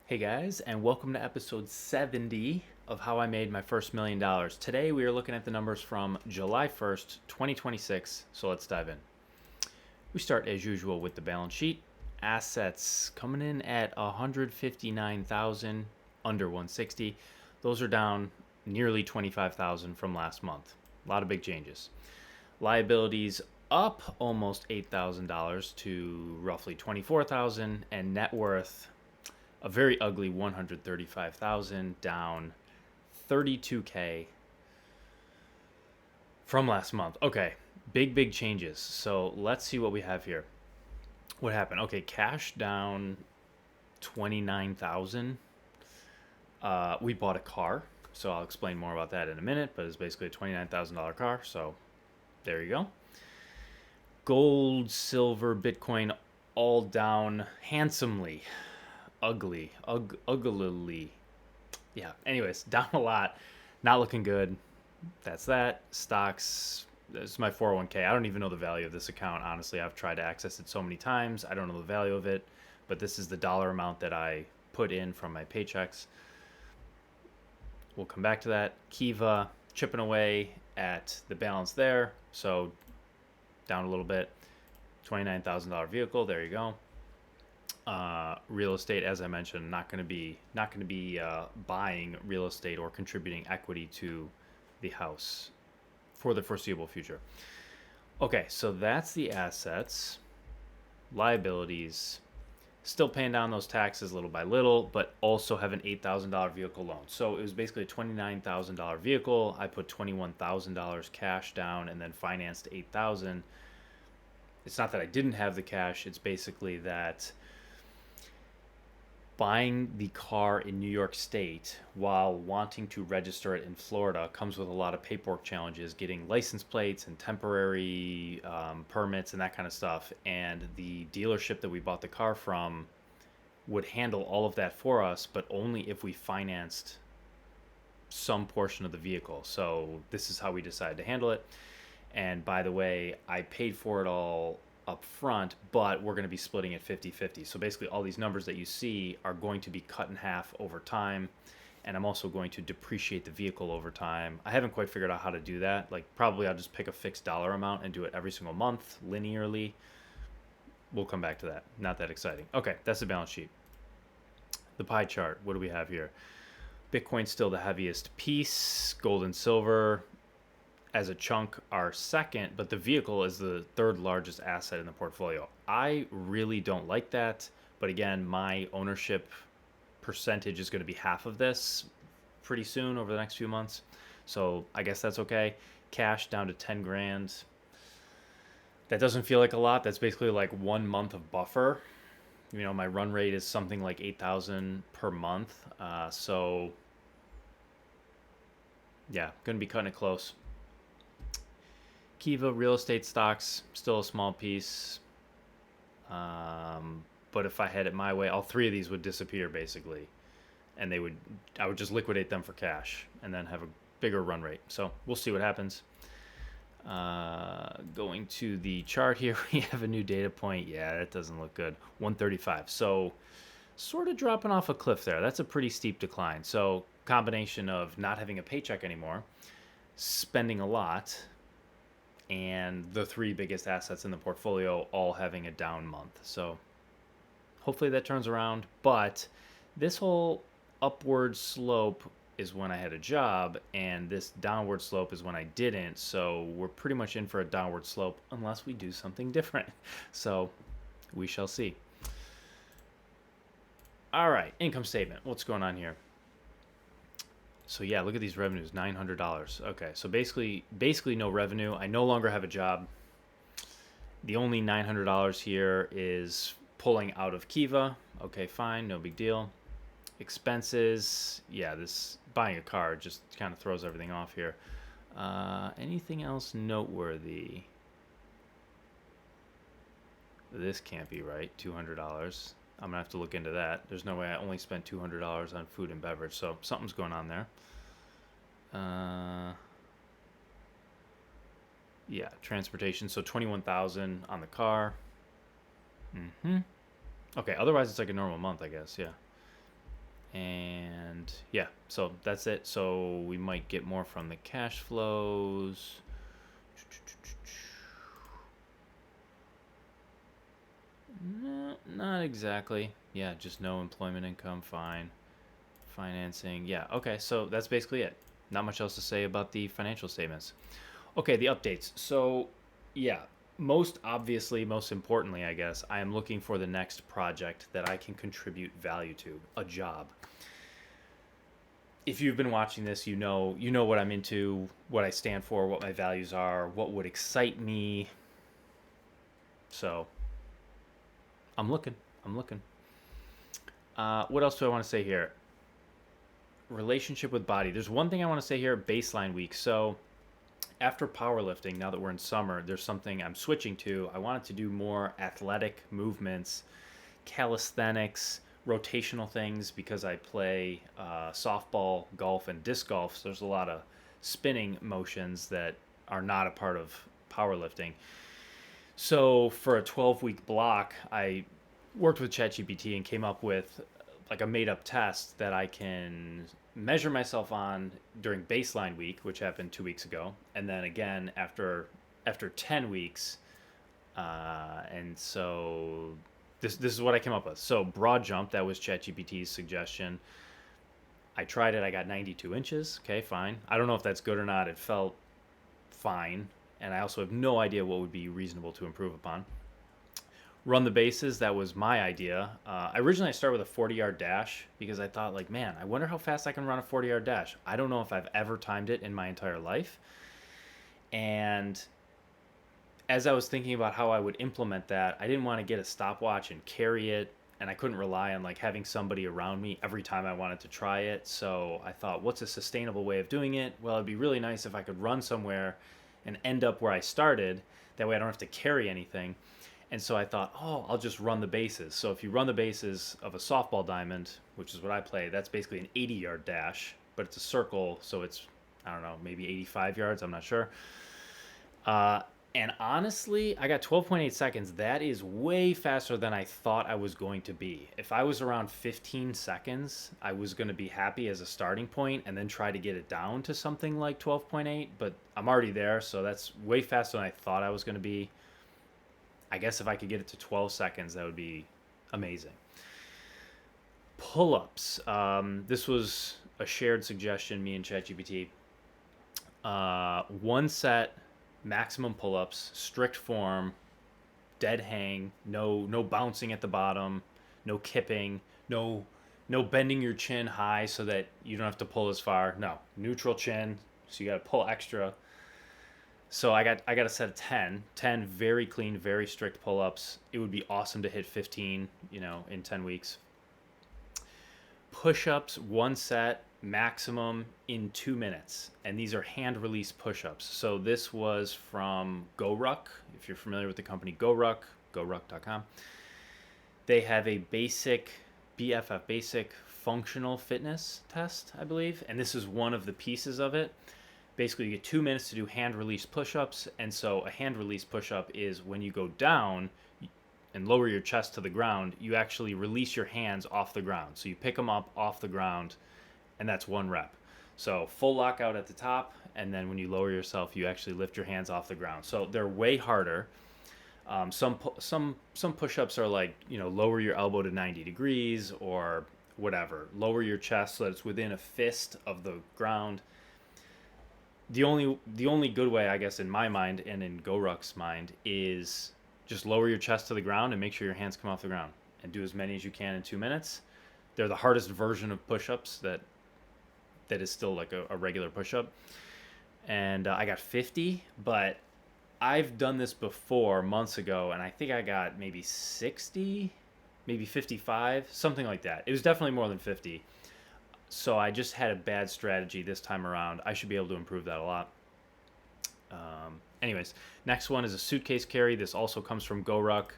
Hey guys, and welcome to episode 70 of How I Made My First $1 Million. Today we are looking at the numbers from July 1st, 2026, so let's dive in. We start as usual with the balance sheet. Assets coming in at 159,000, under 160. Those are down nearly 25,000 from last month. A lot of big changes. Liabilities up almost $8,000 to roughly 24,000, and net worth a very ugly 135,000, down 32K from last month. Okay, big changes. So let's see what we have here. What happened? Okay, cash down 29,000. We bought a car, so I'll explain more about that in a minute, but it's basically a $29,000 car, so there you go. Gold, silver, Bitcoin all down handsomely. Uglily. Yeah, anyways, down a lot. Not looking good. That's that. Stocks. This is my 401k. I don't even know the value of this account. Honestly, I've tried to access it so many times. I don't know the value of it, but this is the dollar amount that I put in from my paychecks. We'll come back to that. Kiva chipping away at the balance there. So down a little bit. $29,000 vehicle. There you go. Real estate, as I mentioned, not going to be buying real estate or contributing equity to the house for the foreseeable future. Okay, so that's the assets. Liabilities, still paying down those taxes little by little, but also have an $8,000 vehicle loan. So it was basically a $29,000 vehicle. I put $21,000 cash down and then financed $8,000. It's not that I didn't have the cash. It's basically that buying the car in New York State while wanting to register it in Florida comes with a lot of paperwork challenges, getting license plates and temporary permits and that kind of stuff. And the dealership that we bought the car from would handle all of that for us, but only if we financed some portion of the vehicle. So this is how we decided to handle it. And by the way, I paid for it all up front, but we're going to be splitting it 50-50. So basically all these numbers that you see are going to be cut in half over time, and I'm also going to depreciate the vehicle over time. I haven't quite figured out how to do that. Like, probably I'll just pick a fixed dollar amount and do it every single month linearly. We'll come back to that. Not that exciting. Okay, that's the balance sheet. The pie chart, what do we have here? Bitcoin's still the heaviest piece. Gold and silver as a chunk are second, but the vehicle is the third largest asset in the portfolio. I really don't like that, but again, my ownership percentage is going to be half of this pretty soon over the next few months, so I guess that's okay. Cash down to 10 grand. That doesn't feel like a lot. That's basically like 1 month of buffer. You know, my run rate is something like 8,000 per month, so yeah, gonna be cutting it close. Kiva real estate stocks, still a small piece. But if I had it my way, all three of these would disappear basically. And I would just liquidate them for cash and then have a bigger run rate. So we'll see what happens. Going to the chart here, we have a new data point. Yeah, that doesn't look good. 135. So sort of dropping off a cliff there. That's a pretty steep decline. So combination of not having a paycheck anymore, spending a lot, and the three biggest assets in the portfolio all having a down month. So hopefully that turns around. But this whole upward slope is when I had a job, and this downward slope is when I didn't. So we're pretty much in for a downward slope unless we do something different. So we shall see. All right, income statement. What's going on here? So yeah, look at these revenues, $900. Okay, so basically no revenue. I no longer have a job. The only $900 here is pulling out of Kiva. Okay, fine, no big deal. Expenses, yeah, this buying a car just kind of throws everything off here. Anything else noteworthy? This can't be right, $200. I'm gonna have to look into that. There's no way I only spent $200 on food and beverage, so something's going on there. Yeah, transportation. So 21,000 on the car. Okay, otherwise it's like a normal month, I guess. Yeah. And yeah, so that's it. So we might get more from the cash flows. Not exactly. Yeah, just no employment income, fine. Financing, yeah, okay, so that's basically it. Not much else to say about the financial statements. Okay, the updates. So, yeah, most obviously, most importantly, I guess, I am looking for the next project that I can contribute value to, a job. If you've been watching this, you know what I'm into, what I stand for, what my values are, what would excite me. So, I'm looking. I'm looking. What else do I want to say here? Relationship with body. There's one thing I want to say here, baseline week. So, after powerlifting, now that we're in summer, there's something I'm switching to. I wanted to do more athletic movements, calisthenics, rotational things because I play softball, golf, and disc golf. So there's a lot of spinning motions that are not a part of powerlifting. So for a 12-week block, I worked with ChatGPT and came up with like a made up test that I can measure myself on during baseline week, which happened 2 weeks ago, and then again after 10 weeks. And so this is what I came up with. So broad jump, that was ChatGPT's suggestion. I tried it. I got 92 inches. Okay, fine. I don't know if that's good or not. It felt fine, and I also have no idea what would be reasonable to improve upon. Run the bases, that was my idea. Originally I started with a 40-yard dash because I thought, like, man, I wonder how fast I can run a 40-yard dash. I don't know if I've ever timed it in my entire life. And as I was thinking about how I would implement that, I didn't want to get a stopwatch and carry it, and I couldn't rely on like having somebody around me every time I wanted to try it. So I thought, what's a sustainable way of doing it? Well, it'd be really nice if I could run somewhere and end up where I started. That way I don't have to carry anything. And so I thought, oh, I'll just run the bases. So if you run the bases of a softball diamond, which is what I play, that's basically an 80-yard dash, but it's a circle, so it's, I don't know, maybe 85 yards, I'm not sure. And honestly, I got 12.8 seconds. That is way faster than I thought I was going to be. If I was around 15 seconds, I was going to be happy as a starting point and then try to get it down to something like 12.8, but I'm already there, so that's way faster than I thought I was going to be. I guess if I could get it to 12 seconds, that would be amazing. Pull-ups. This was a shared suggestion, me and ChatGPT. One set, maximum pull-ups, strict form, dead hang, no bouncing at the bottom, no kipping, no bending your chin high so that you don't have to pull as far. No, neutral chin, so you got to pull extra. So I got a set of 10 very clean, very strict pull-ups. It would be awesome to hit 15, in 10 weeks. Push-ups, one set, maximum in 2 minutes. And these are hand-release push-ups. So this was from GoRuck. If you're familiar with the company GoRuck, goruck.com. They have a basic, BFF, basic functional fitness test, I believe. And this is one of the pieces of it. Basically, you get 2 minutes to do hand-release push-ups, and so a hand-release push-up is when you go down and lower your chest to the ground, you actually release your hands off the ground. So you pick them up off the ground, and that's one rep. So full lockout at the top, and then when you lower yourself, you actually lift your hands off the ground. So they're way harder. Some push-ups are like, lower your elbow to 90 degrees or whatever. Lower your chest so that it's within a fist of the ground. The only good way, I guess, in my mind and in GoRuck's mind is just lower your chest to the ground and make sure your hands come off the ground and do as many as you can in 2 minutes. They're the hardest version of push-ups that is still like a regular push-up. And I got 50, but I've done this before months ago, and I think I got maybe 60, maybe 55, something like that. It was definitely more than 50. So I just had a bad strategy this time around. I should be able to improve that a lot. Anyways, next one is a suitcase carry. This also comes from GoRuck.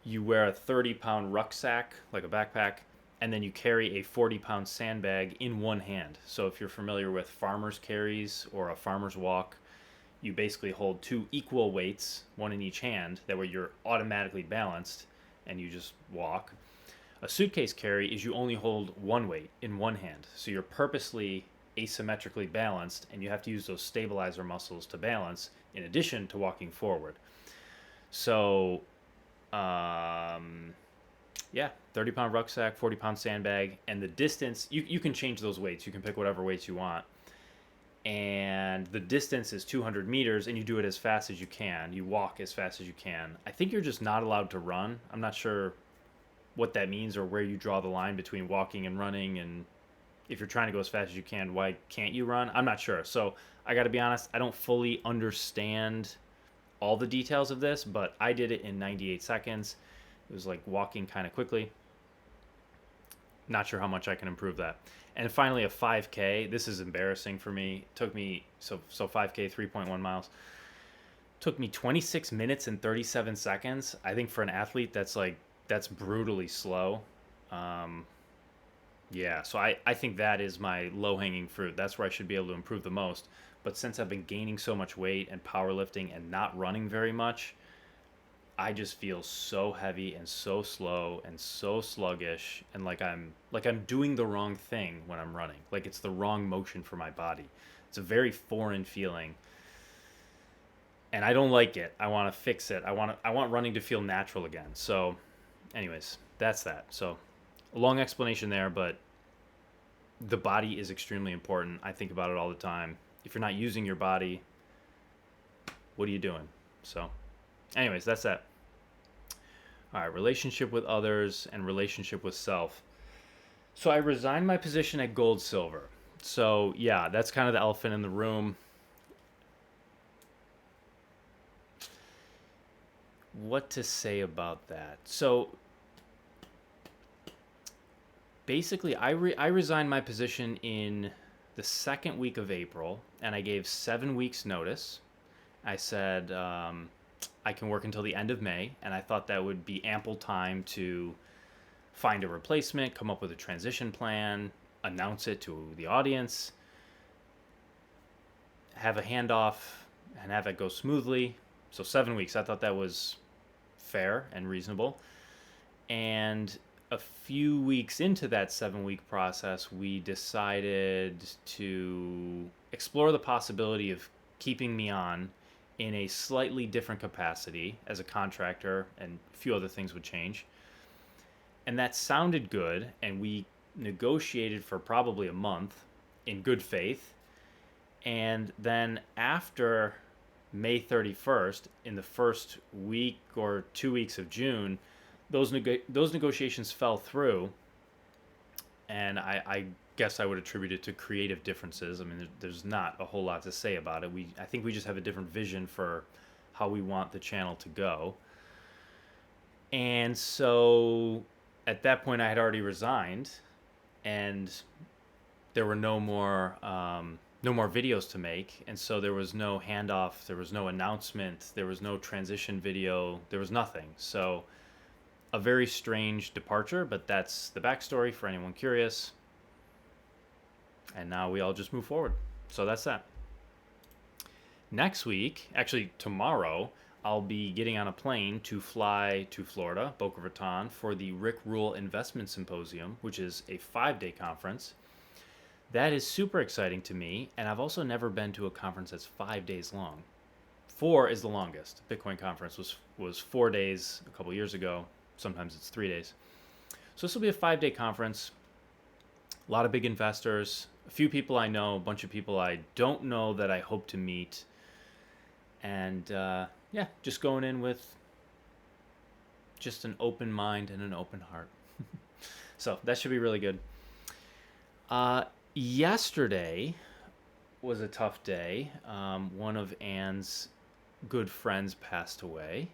You wear a 30-pound rucksack, like a backpack, and then you carry a 40-pound sandbag in one hand. So if you're familiar with farmer's carries or a farmer's walk, you basically hold two equal weights, one in each hand. That way you're automatically balanced, and you just walk. A suitcase carry is you only hold one weight in one hand. So you're purposely asymmetrically balanced, and you have to use those stabilizer muscles to balance in addition to walking forward. So, yeah, 30-pound rucksack, 40-pound sandbag, and the distance, you can change those weights. You can pick whatever weights you want. And the distance is 200 meters, and you do it as fast as you can. You walk as fast as you can. I think you're just not allowed to run. I'm not sure what that means or where you draw the line between walking and running, and if you're trying to go as fast as you can, why can't you run? I'm not sure. So I got to be honest, I don't fully understand all the details of this, but I did it in 98 seconds. It was like walking kind of quickly. Not sure how much I can improve that. And finally, a 5K. This is embarrassing for me. It took me, so 5K, 3.1 miles. Took me 26 minutes and 37 seconds. I think for an athlete, that's brutally slow. Yeah, so I think that is my low-hanging fruit. That's where I should be able to improve the most. But since I've been gaining so much weight and powerlifting and not running very much, I just feel so heavy and so slow and so sluggish, and like I'm doing the wrong thing when I'm running. Like it's the wrong motion for my body. It's a very foreign feeling, and I don't like it. I want to fix it. I want running to feel natural again. So, anyways, that's that. So, a long explanation there, but the body is extremely important. I think about it all the time. If you're not using your body, what are you doing? So, anyways, that's that. All right, relationship with others and relationship with self. So I resigned my position at GoldSilver. So yeah, that's kind of the elephant in the room. What to say about that? So basically, I resigned my position in the second week of April, and I gave 7 weeks notice. I said, I can work until the end of May, and I thought that would be ample time to find a replacement, come up with a transition plan, announce it to the audience, have a handoff, and have it go smoothly. So 7 weeks, I thought that was fair and reasonable. And a few weeks into that 7-week process, we decided to explore the possibility of keeping me on in a slightly different capacity as a contractor, and a few other things would change. And that sounded good, and we negotiated for probably a month in good faith. And then after May 31st, in the first week or 2 weeks of June, those negotiations fell through, and I guess I would attribute it to creative differences. I mean, there's not a whole lot to say about it. I think we just have a different vision for how we want the channel to go. And so at that point, I had already resigned, and there were no more videos to make, and so there was no handoff, there was no announcement, there was no transition video, there was nothing. So a very strange departure, but that's the backstory for anyone curious. And now we all just move forward. So that's that. Next week, actually tomorrow, I'll be getting on a plane to fly to Florida, Boca Raton, for the Rick Rule Investment Symposium, which is a 5-day conference. That is super exciting to me, and I've also never been to a conference that's 5 days long. 4 is the longest. Bitcoin conference was 4 days a couple years ago. Sometimes it's 3 days. So this will be a 5-day conference. A lot of big investors, a few people I know, a bunch of people I don't know that I hope to meet. And yeah, just going in with just an open mind and an open heart. So that should be really good. Yesterday was a tough day. One of Anne's good friends passed away.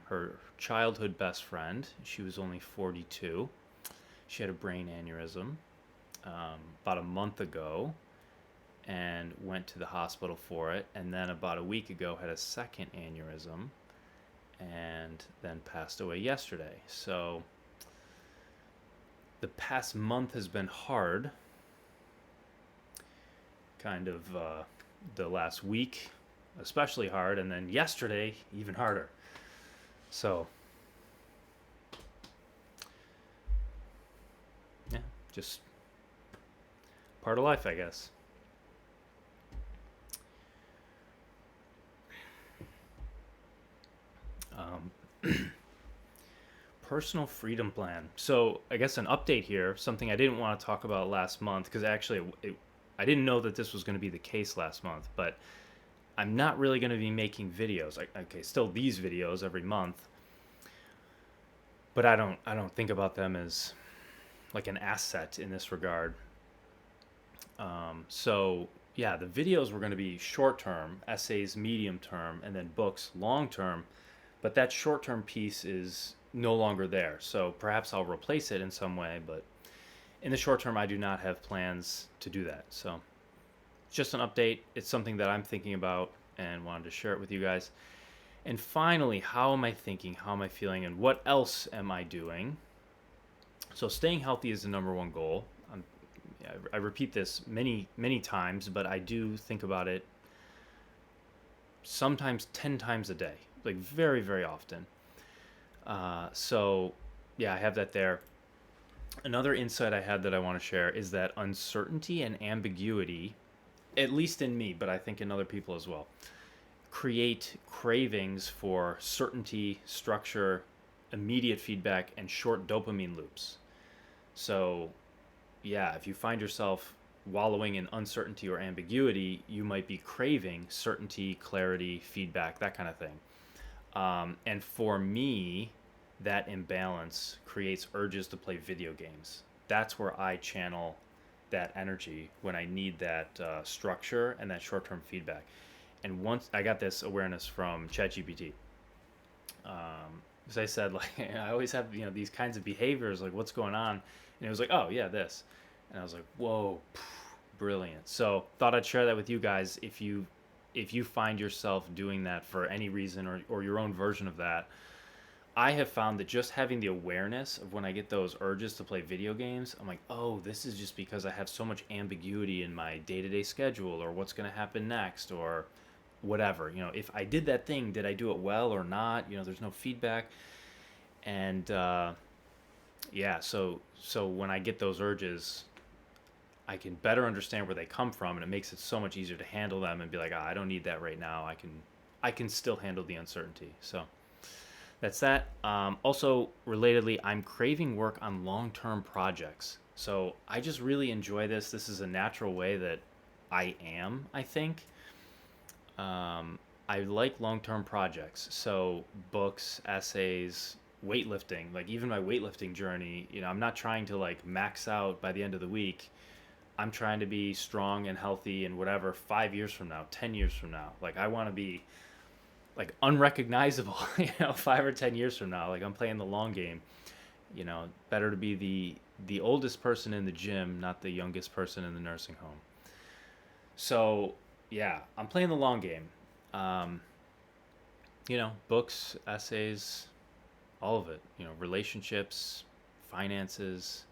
Her childhood best friend. She was only 42. She had a brain aneurysm about a month ago and went to the hospital for it. And then about a week ago had a second aneurysm and then passed away yesterday. So the past month has been hard. Kind of the last week especially hard, and then yesterday even harder. So just part of life, I guess. Personal freedom plan. So I guess an update here, something I didn't want to talk about last month, because actually I didn't know that this was going to be the case last month, but I'm not really going to be making videos. Okay, still these videos every month, but I don't think about them as like an asset in this regard. So yeah, the videos were going to be short term, essays medium term, and then books long term. But that short term piece is no longer there. So perhaps I'll replace it in some way, but in the short term, I do not have plans to do that. So it's just an update. It's something that I'm thinking about and wanted to share it with you guys. And finally, how am I thinking? How am I feeling? And what else am I doing? So staying healthy is the number one goal. I repeat this many, many times, but I do think about it sometimes 10 times a day, like very, very often. So yeah, I have that there. Another insight I had that I want to share is that uncertainty and ambiguity, at least in me, but I think in other people as well, create cravings for certainty, structure, immediate feedback, and short dopamine loops. So yeah, if you find yourself wallowing in uncertainty or ambiguity, you might be craving certainty, clarity, feedback, that kind of thing. And for me, that imbalance creates urges to play video games. That's where I channel that energy when I need that structure and that short-term feedback. And once I got this awareness from ChatGPT, as I said, like I always have these kinds of behaviors, like what's going on, and it was like, oh yeah, this, and I was like, whoa, brilliant. So thought I'd share that with you guys. If you find yourself doing that for any reason or your own version of that, I have found that just having the awareness of when I get those urges to play video games, I'm like, oh, this is just because I have so much ambiguity in my day-to-day schedule or what's going to happen next or whatever. If I did that thing, did I do it well or not? There's no feedback. And yeah, so when I get those urges, I can better understand where they come from, and it makes it so much easier to handle them and be like, I don't need that right now. I can still handle the uncertainty. So that's that. Also, relatedly, I'm craving work on long-term projects. So I just really enjoy this. This is a natural way that I am, I think. I like long-term projects. So books, essays, weightlifting, like even my weightlifting journey, I'm not trying to like max out by the end of the week. I'm trying to be strong and healthy and whatever 5 years from now, 10 years from now. Like I want to be like unrecognizable, 5 or 10 years from now. Like I'm playing the long game. Better to be the oldest person in the gym, not the youngest person in the nursing home. So yeah, I'm playing the long game. Books, essays, all of it. Relationships, finances.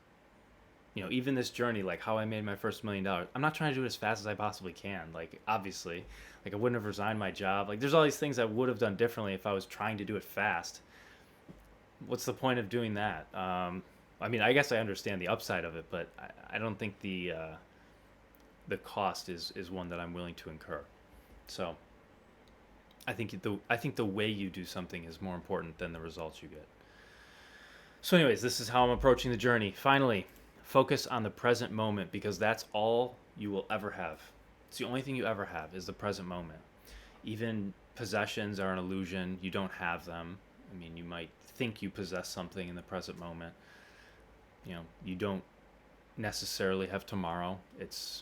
Even this journey, like how I made my first $1 million. I'm not trying to do it as fast as I possibly can. Like obviously, like I wouldn't have resigned my job. Like there's all these things I would have done differently if I was trying to do it fast. What's the point of doing that? I mean, I guess I understand the upside of it, but I don't think the cost is one that I'm willing to incur. So I think the way you do something is more important than the results you get. So anyways, this is how I'm approaching the journey. Finally, focus on the present moment, because that's all you will ever have. It's the only thing you ever have is the present moment. Even possessions are an illusion. You don't have them. I mean, you might think you possess something in the present moment. You don't necessarily have tomorrow. It's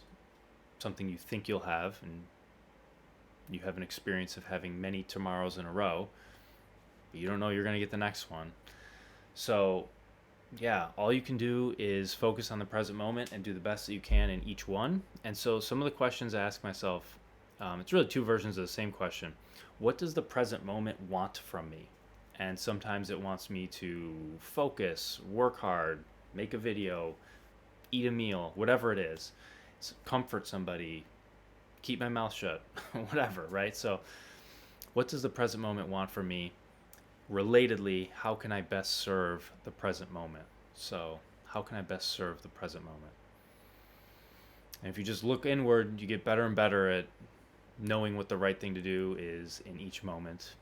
something you think you'll have, and you have an experience of having many tomorrows in a row, but you don't know you're going to get the next one. So yeah, all you can do is focus on the present moment and do the best that you can in each one. And so some of the questions I ask myself, it's really two versions of the same question. What does the present moment want from me? And sometimes it wants me to focus, work hard, make a video, eat a meal, whatever it is. Comfort somebody, keep my mouth shut, whatever, right? So what does the present moment want from me? Relatedly, how can I best serve the present moment? So how can I best serve the present moment? And if you just look inward, you get better and better at knowing what the right thing to do is in each moment.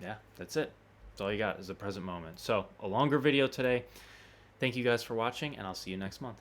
Yeah, that's it. That's all you got is the present moment. So, a longer video today. Thank you guys for watching, and I'll see you next month.